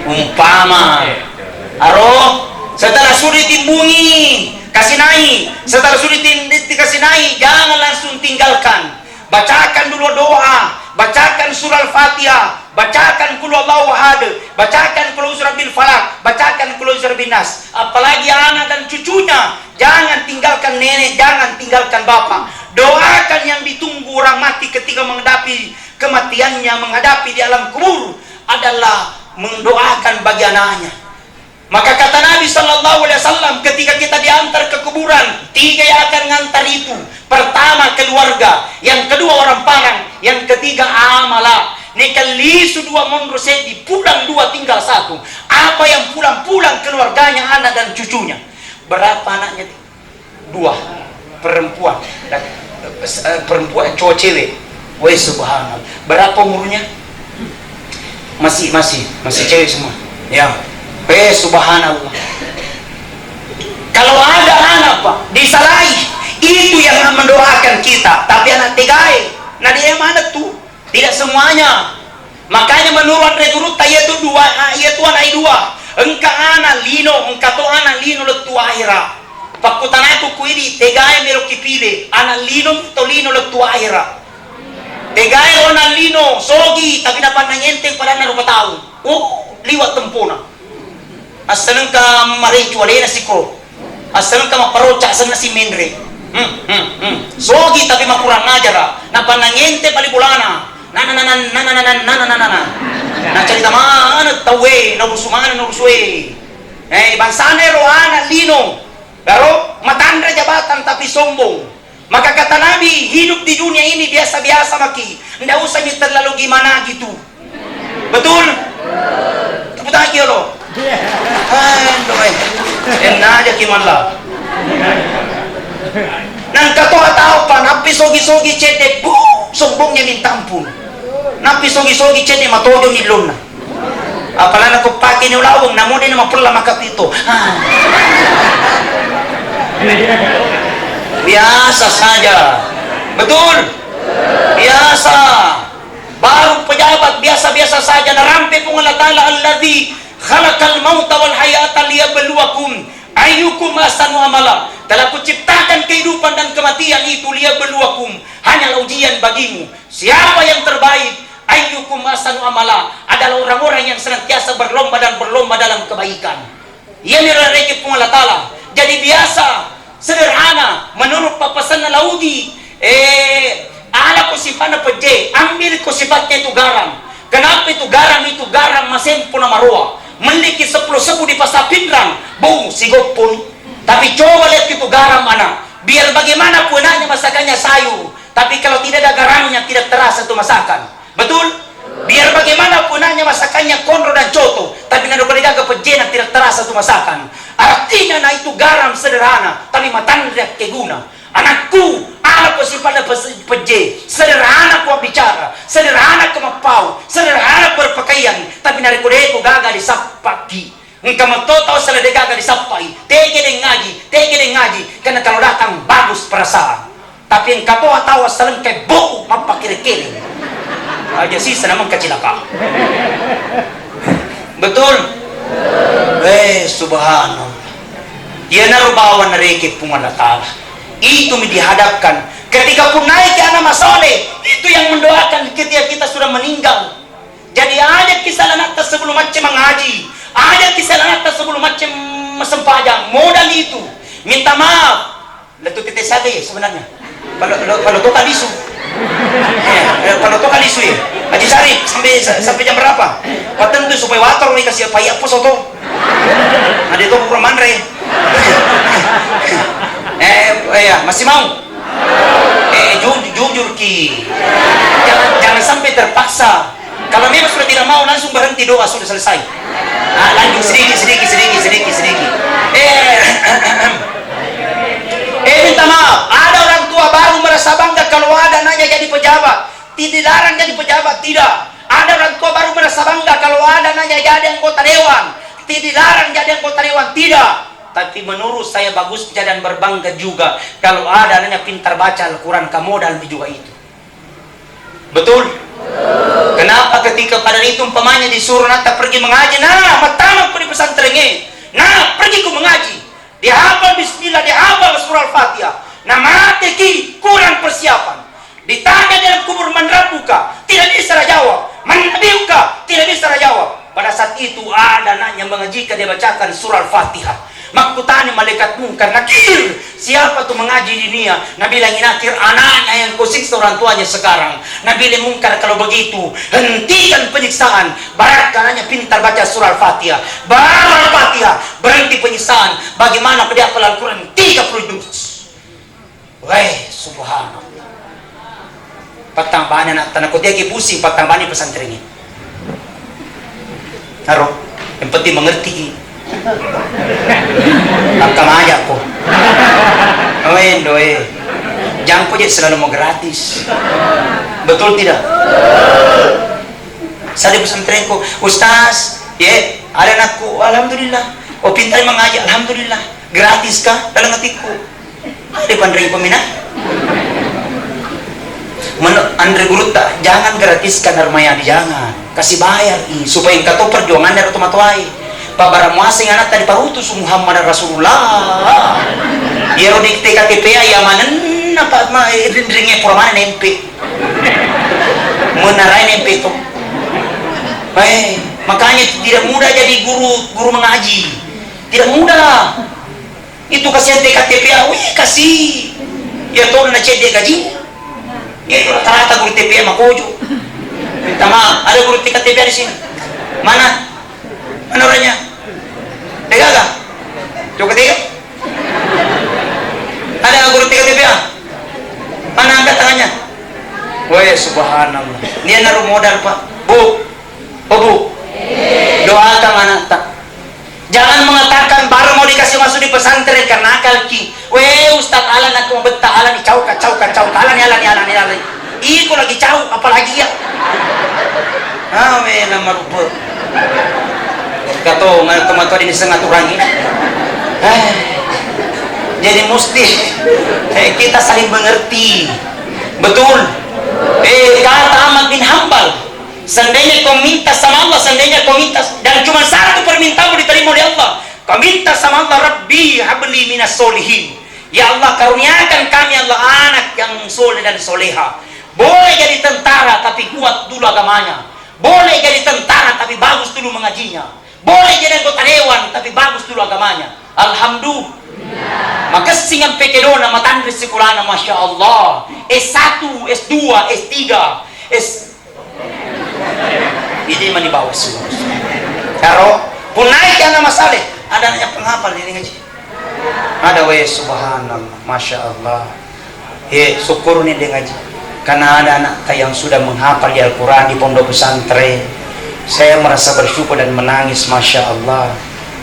Umpama. Aro, setelah sudah timbungi, kasinai. Setelah sudah kasinai, jangan langsung tinggalkan. Bacakan dulu doa, bacakan surah Al-Fatihah, bacakan Qul Huwallahu Ahad, bacakan Qul A'udzu Birabbil Falaq, bacakan Qul A'udzu Birabbin Nas. Apalagi anak dan cucunya, jangan tinggalkan nenek, jangan tinggalkan bapak. Doakan yang ditunggu orang mati ketika menghadapi kematiannya, menghadapi di alam kubur adalah mendoakan bagi anaknya. Maka kata Nabi sallallahu alaihi wasallam, ketika kita diantar ke kuburan, 3 yang akan ngantar itu. Pertama keluarga, yang kedua orang parang, yang ketiga amala. Nekalisu 2 mundur sedi, pulang 2 tinggal 1. Apa yang pulang keluarganya, anak dan cucunya. Berapa anaknya? 2 perempuan. Perempuan cowok cewek. Wah subhanallah. Berapa umurnya? Masih cewek semua. Ya. Subhanallah. Kalau ada anak Pak disalahi, itu yang mendoakan kita. Tapi anak tigai, nah dia mana tuh? Tidak semuanya. Makanya menurut rekrut yaitu 2, yaitu anak 2. Engka anak lino, engka to anak lino letu akhira. Pakutan aku kuidi tigai mero kipile, anak lino to lino letu akhira. Tigai anak lino sogi tapi dapat nanyenteng pada anak 2 tahun. Liwat tempona. Asalnya ka maricu alena siko, asalnya ka maparoca asalnya si Mendre. Sogi tapi makurang ajar. Napanangente palibulana. Nah cerita mana tawe, nuruswe. Bansane rohana lino. Pero matandra jabatan tapi sombong. Maka kata Nabi, hidup di dunia ini biasa-biasa maki. Nggak usah terlalu gimana gitu. Betul? Tepuk tangan kyo lo. Enak aja gimana. Nang katoa tao pa, napi sogi-sogi cete, sombongnya minta ampun. Napi sogi-sogi cete, matodo nilon na. Apalagi ako pakai ni ulawang, namo din na mapula makapito. Biasa saja. Betul? Biasa. Baru pejabat biasa-biasa saja. Narampe pun Allah Ta'ala alladhi khalaqal mauta wal hayata liyabluwakum ayyukum ahsanu amala. Telah kuciptakan kehidupan dan kematian itu liyabluwakum, hanyalah ujian bagimu. Siapa yang terbaik? Ayyukum ahsanu amala, adalah orang-orang yang senantiasa berlomba dalam kebaikan. Ia mereka pun Allah Ta'ala. Jadi biasa, sederhana, menurut papasan Laudi, ala Kenapa ko sifatnya peje? Ambil ko sifatnya itu garam. Kenapa itu garam? Itu garam masempo na marua. Memiliki 10 sebu di pasapinrang. Bung, sigopun. Tapi coba lihat itu garam anak. Biar bagaimana pun enaknya masakannya sayur. Tapi kalau tidak ada garamnya, tidak terasa itu masakan. Betul? Biar bagaimana pun enaknya masakannya konro dan coto. Tapi nado kaligaga pejena tidak terasa itu masakan. Artinya nah itu garam sederhana. Tapi matanya tidak keguna. Anakku, anak ko sifatnya peje, sederhana ko bicara, sederhana ko mapau, sederhana berpakaian, tapi nari ko gagal disapaki. Engkau matotau salah de gagal disapai, tege de ngaji, karena kalau datang bagus perasaan. Tapi engkau tahu saling kayak bau apa kiri-kiri. Aja sih senang kecilaka. Betul? Subhanallah. Dia narubawan narikit pumanatala. Itu dihadapkan ketika pun naik ke anak masoleh, itu yang mendoakan ketika kita sudah meninggal. Jadi ada kisah lanata sebelum macam mengaji, ada kisah lanata sebelum macam sempajang, modal itu minta maaf. Letu titik saja ya sebenarnya. Kalau tu kalisu, kalau tu kalisu ya, Haji Sarip sampai jam berapa? Patentu supaya wator nih kasih apa ya pos auto. Ada itu kurang mandre. Ya, masih mau? Jujur ki. Jangan sampai terpaksa. Kalau memang sudah tidak mau, langsung berhenti doa, sudah selesai. Lanjut sedikit. Minta maaf. Ada orang tua baru merasa bangga kalau ada nanya jadi pejabat. Tidak larang jadi pejabat, tidak. Ada orang tua baru merasa bangga kalau ada nanya jadi anggota dewan. Tidak larang jadi anggota dewan, tidak. Tapi menurut saya bagus dan berbangga juga kalau ada nanya pintar baca Al-Quran, modal juga itu. Betul? Kenapa ketika pada itu umpamanya disuruh nata pergi mengaji, pertama di pesantrennya, pergi ku mengaji, dihafal bismillah, dihafal surah Al-Fatihah, mati ki kurang persiapan, ditanya dalam kubur manrabuka, tidak bisa jawab, manabiuka, tidak bisa jawab. Pada saat itu ada nanya mengajikan, dia bacakan surah Al-Fatihah. Makutani malaikat mungkar nakir, siapa tuh mengaji di dunia? Nabi bilang nakir anaknya yang kusiksa orang tuanya sekarang. Nabi bilang mungkar kalau begitu hentikan penyiksaan. Barat kanannya pintar baca surah Al-Fatihah, baca Al-Fatihah, berhenti penyiksaan. Bagaimana dia hafal Al-Quran 30 juz. Subhanallah. Patambahan anak tanah kotia ki pusing patambahan pesantren ini. Haro, yang penting mengerti. Takkan aja ko. Jangan kau jadi selalu mau gratis. Betul tidak? Saya di pesantrenku, Ustaz, ada anakku, alhamdulillah. Pintar mengaji, alhamdulillah. Gratis kah dalam hatiku? Ada pandai peminat. Andre guru tak, jangan gratiskan Armayadi, jangan. Kasih bayar supaya engkau perjuangan dari otomatis. Pabara muasing anak tadi parutus Muhammad Rasulullah. Ya udik TKTP ya manen apa ringnya purman nempe. Menarai nempe itu. Makanya tidak mudah jadi guru mengaji. Tidak mudah. Itu kasihan TKTP kasih. Ya tahu nak cek dia gaji. Ya itu rata-rata guru TPA makojo. Minta maaf, ada guru TKTP di sini. Mana? Mana orangnya? Degaga? Coba ketiga? Ada guru TKTPA? Mana angkat tangannya? Subhanallah. Dia naruh modal Pak. Bu. Doakan anak tak. Jangan mengatakan baru mau dikasih masuk di pesantren karena akal ki. Ustaz alan aku mau betah alan ni cau alan. Iko lagi cau apalagi ya. Nama rupa. Kato ngan tomato ini sangat urangi. Jadi mesti kita saling mengerti. Betul. Kata Ahmad bin Hanbal, seandainya kau minta sama Allah, seandainya kau minta dan cuma satu permintaanmu diterima oleh Allah, kau minta sama Allah, Rabbi habli minas solihin, ya Allah karuniakan kami Allah anak yang soleh dan soleha. Boleh jadi tentara tapi kuat dulu agamanya, boleh jadi tentara tapi bagus dulu mengajinya, boleh jadi anggota dewan tapi bagus dulu agamanya. Alhamdulillah. Maka singan pekedo na matandres sekolah na Masya Allah. S1, S2, S3, Ini man dibawa semua. Karo punai ka na masalah. Ada nanya penghafal ini ngaji. Ada subhanallah, Masya Allah. Syukur nih dia ngaji. Karena ada anak yang sudah menghafal di Al-Quran di pondok pesantren. Saya merasa bersyukur dan menangis, Masya Allah.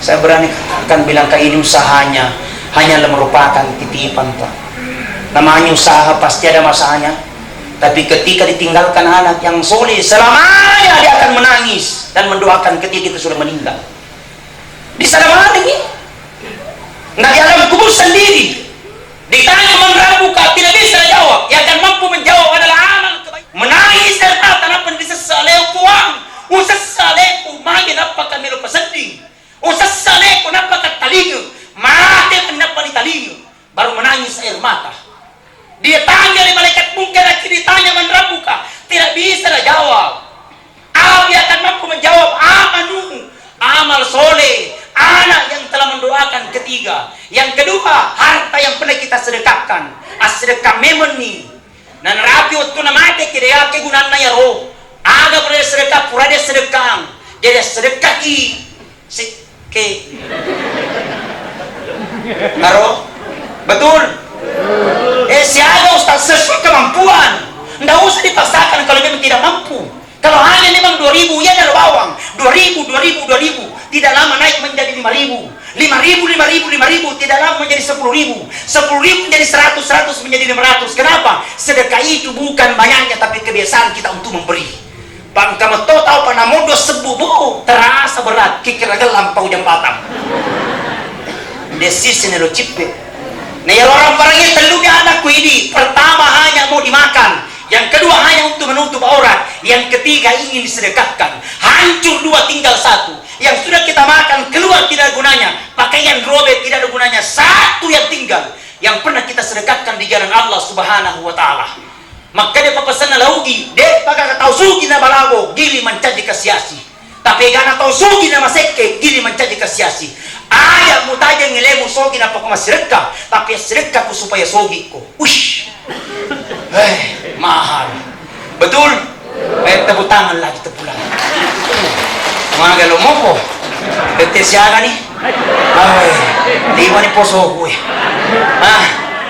Saya berani akan bilang ini usahanya hanyalah merupakan titipan, Pak. Namanya usaha pasti ada masanya. Tapi ketika ditinggalkan anak yang soleh, selamanya dia akan menangis dan mendoakan ketika itu sudah meninggal. Di sana mana ini? Nggak di alam kubur sendiri. Ditanya menrabuka, tidak bisa jawab. Yang akan mampu menjawab adalah amal kebaikan. Menangis dan apa bisa saleku uang. Usas saleku magin apa kami lupa sedih. Usas saleku napa katalingo. Mati kenapa ditalingo. Baru menangis air mata. Dia tanya oleh malaikat mungkin lagi ditanya menrabuka. Tidak bisa jawab. Abi akan mampu menjawab amanu. Amal soleh, anak yang telah mendoakan ketiga. Yang kedua, harta yang pernah kita sedekahkan. As-sedekah memeni. Dan rapi waktu namanya kira kegunaan ya roh. Aga pernah sedekah, pura dia sedekah. Jadi sedekah ke. Naro, betul. Siapa Ustaz sesuai kemampuan. Nggak usah dipaksakan kalau memang tidak mampu. Kalau hanya memang 2.000 ya dari bawang 2.000 tidak lama naik menjadi 5.000 tidak lama menjadi 10.000 menjadi 100 menjadi 500. Kenapa? Sedekah itu bukan banyaknya tapi kebiasaan kita untuk memberi. Bang kamu tahu panamodo sebubu terasa berat kikira gelam pau jam batam desisi nelo cipe. Nah ya orang barangnya telurnya anakku ini pertama hanya mau dimakan. Yang kedua hanya untuk menutup aurat. Yang ketiga ingin disedekahkan. Hancur dua tinggal satu. Yang sudah kita makan keluar tidak ada gunanya. Pakaian robek tidak ada gunanya. Satu yang tinggal. Yang pernah kita sedekahkan di jalan Allah Subhanahu wa ta'ala. Maka dia pepesan laugi. Dia pakai tahu sugi na balago. Gili mencaji kasiasi. Tapi gana tahu sugi na maseke. Gili mencaji kasiasi. Ayah mutaja ngilemu sogi na pakuma sedekah. Tapi sedekahku supaya sogi ko. Ush. Mahal. Betul? Tepuk tangan lagi tepulang. Mga galomo po. Betesyaga ni. Lima ni poso ko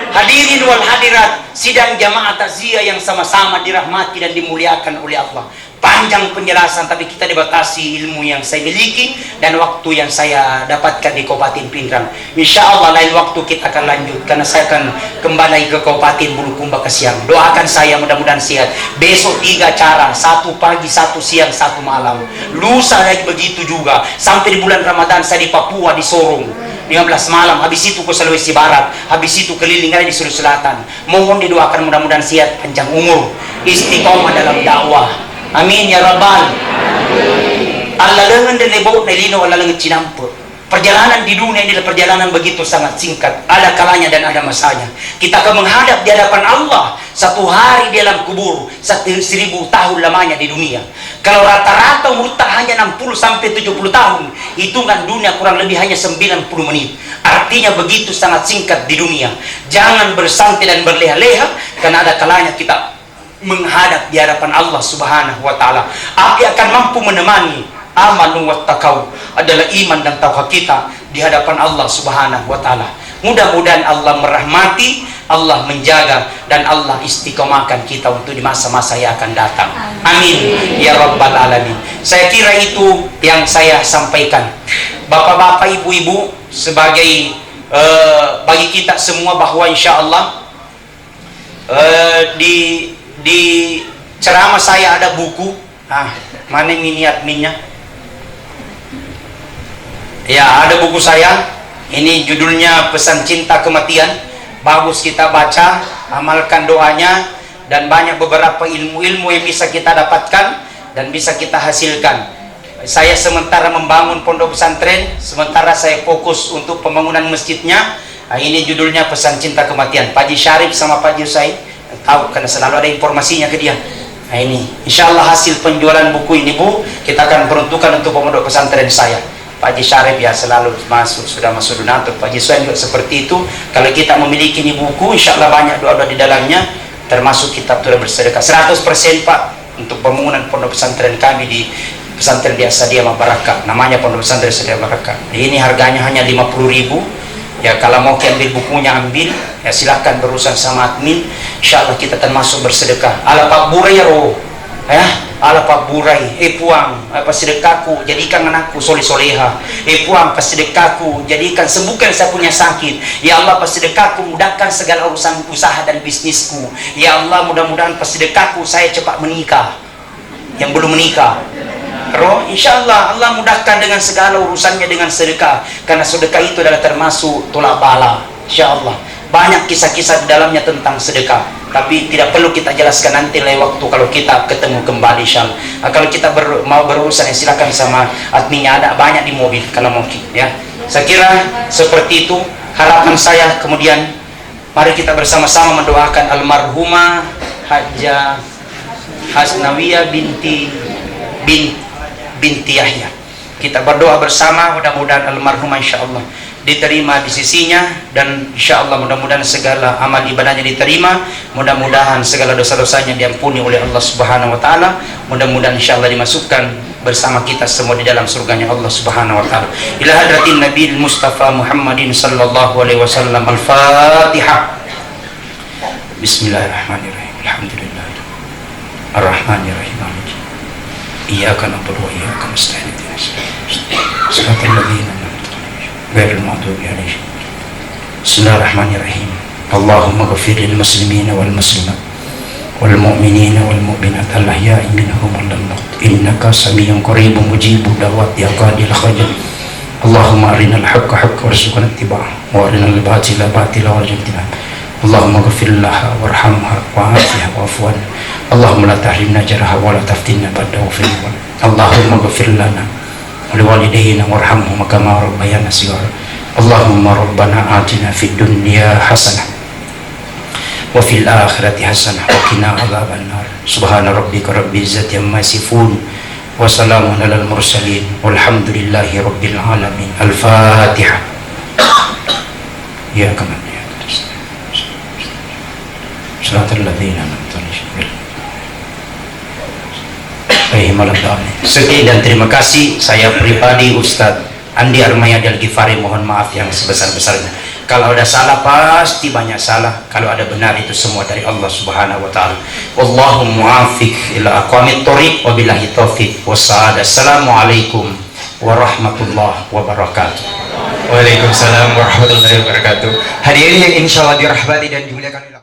Hadirin wal hadirat, sidang jamaah takziah yang sama-sama dirahmati dan dimuliakan oleh Allah. Panjang penjelasan tapi kita dibatasi ilmu yang saya miliki dan waktu yang saya dapatkan di Kabupaten Pindrang. Insya Allah lain waktu kita akan lanjut karena saya akan kembali ke Kabupaten Bulukumba ke siang. Doakan saya mudah-mudahan sehat. Besok 3 acara, 1 pagi, 1 siang, 1 malam. Lusa lagi begitu juga. Sampai di bulan Ramadan saya di Papua di Sorong. 15 malam, habis itu ke Sulawesi Barat, habis itu keliling di Sulawesi Selatan. Mohon didoakan mudah-mudahan sehat, panjang umur, istiqomah dalam dakwah. Amin ya rabbal. Allah lengan dan lebok na lino Allah lengan cinampur. Perjalanan di dunia ini adalah perjalanan begitu sangat singkat. Ada kalanya dan ada masanya. Kita akan menghadap di hadapan Allah. 1 hari di dalam kubur, 1.000 tahun lamanya di dunia. Kalau rata-rata umur tak hanya 60 sampai 70 tahun, hitungan dunia kurang lebih hanya 90 menit. Artinya begitu sangat singkat di dunia. Jangan bersantai dan berleha-leha karena ada kalanya kita menghadap di hadapan Allah Subhanahu wa ta'ala. Api akan mampu menemani amanu wattaqau adalah iman dan taqwa kita di hadapan Allah Subhanahu wa ta'ala. Mudah-mudahan Allah merahmati, Allah menjaga dan Allah istiqomahkan kita untuk di masa-masa yang akan datang. Amin ya rabbal alamin. Saya kira itu yang saya sampaikan. Bapak-bapak, ibu-ibu, sebagai bagi kita semua bahwa insya Allah di ceramah saya ada buku. Mana ini adminnya? Ya, ada buku saya. Ini judulnya Pesan Cinta Kematian. Bagus kita baca, amalkan doanya, dan banyak beberapa ilmu-ilmu yang bisa kita dapatkan dan bisa kita hasilkan. Saya sementara membangun pondok pesantren, sementara saya fokus untuk pembangunan masjidnya. Ini judulnya Pesan Cinta Kematian. Pak Haji Syarif sama Pak Haji Usain tahu karena selalu ada informasinya ke dia. Nah ini, insya Allah hasil penjualan buku ini Bu, kita akan peruntukkan untuk pondok pesantren saya. Pak Haji Syarif ya selalu sudah masuk donatur. Pak Haji Suhaim juga seperti itu. Kalau kita memiliki ini buku, insya Allah banyak doa-doa di dalamnya, termasuk kitab turut bersedekah 100% Pak untuk pembangunan pondok pesantren kami di pesantren di Asadia Mabarakah. Namanya pondok pesantren Asadia Mabarakah. Ini harganya hanya 50.000. Ya kalau mau ambil bukunya ambil, ya silahkan berurusan sama admin. Insyaallah kita termasuk bersedekah. Ala Pak Burai ya, ala Pak Burai, puang, apa sedekahku jadikan anakku soleh soleha. Puang pas sedekahku jadikan sembuhkan saya punya sakit. Ya Allah pas sedekahku mudahkan segala urusan usaha dan bisnisku. Ya Allah mudah-mudahan pas sedekahku saya cepat menikah. Yang belum menikah. Roh, insya Allah Allah mudahkan dengan segala urusannya dengan sedekah, karena sedekah itu adalah termasuk tolak bala. Insya Allah banyak kisah-kisah di dalamnya tentang sedekah, tapi tidak perlu kita jelaskan nanti lain waktu kalau kita ketemu kembali insya Allah. Kalau kita mau berurusan ya silakan sama adminnya, ada banyak di mobil kalau mau ya. Saya kira seperti itu harapan saya. Kemudian mari kita bersama-sama mendoakan almarhumah Hajjah Hasnawiyah binti Yahya. Kita berdoa bersama, mudah-mudahan almarhumah insyaallah diterima di sisinya, dan insyaallah mudah-mudahan segala amal ibadahnya diterima, mudah-mudahan segala dosa-dosanya diampuni oleh Allah Subhanahu wa taala, mudah-mudahan insyaallah dimasukkan bersama kita semua di dalam surganya Allah Subhanahu wa taala. Ila hadratin Nabi Mustafa Muhammadin sallallahu alaihi wasallam. Al-Fatihah. Bismillahirrahmanirrahim. Alhamdulillah. Ar-Rahmanirrahim. Iyyaka na'budu wa iyyaka nasta'in. Shiratal ladzina an'amta 'alaihim ghairil maghdubi 'alaihim. Bismillahirrahmanirrahim. Allahumma ighfir lil muslimina wal muslimat wal mu'minina wal mu'minat al ahya'i minhum wal amwat innaka samiyyun qaribun mujibud da'wat ya qadil hajat. Allahumma arinal haqqa haqqan warzuqna ittiba'ahu wa arinal batila batila warzuqna ijtinab. Allahumma ighfir laha warhamha wa'afiha wa'fu anha. Allahumma la tahrimna jaraha wa la taftinna ba'da wafina. Allahumma ighfir lana wa liwalidayna warhamhum kama rabbayana shighara. Allahumma rabbana atina fid dunya hasanah wa fil akhirati hasanah wa qina adzabannar. Subhana rabbika rabbil izzati amma yasifun wa salamun alal mursalin walhamdulillahi rabbil alamin. Al-Fatihah. Ya kaman ya Shiratal ladzina an'amta 'alaihim. Sekian dan terima kasih. Saya pribadi Ustadz Andi Armayadi Al-Ghifari mohon maaf yang sebesar-besarnya. Kalau ada salah pasti banyak salah, kalau ada benar itu semua dari Allah Subhanahu wa taala. Wallahu muwaffiq ila aqwamit thoriq wa billahi taufiq wassalam. Assalamualaikum warahmatullahi wabarakatuh. Waalaikumsalam warahmatullahi wabarakatuh. Hadirin yang insyaallah dirahmati dan dimuliakan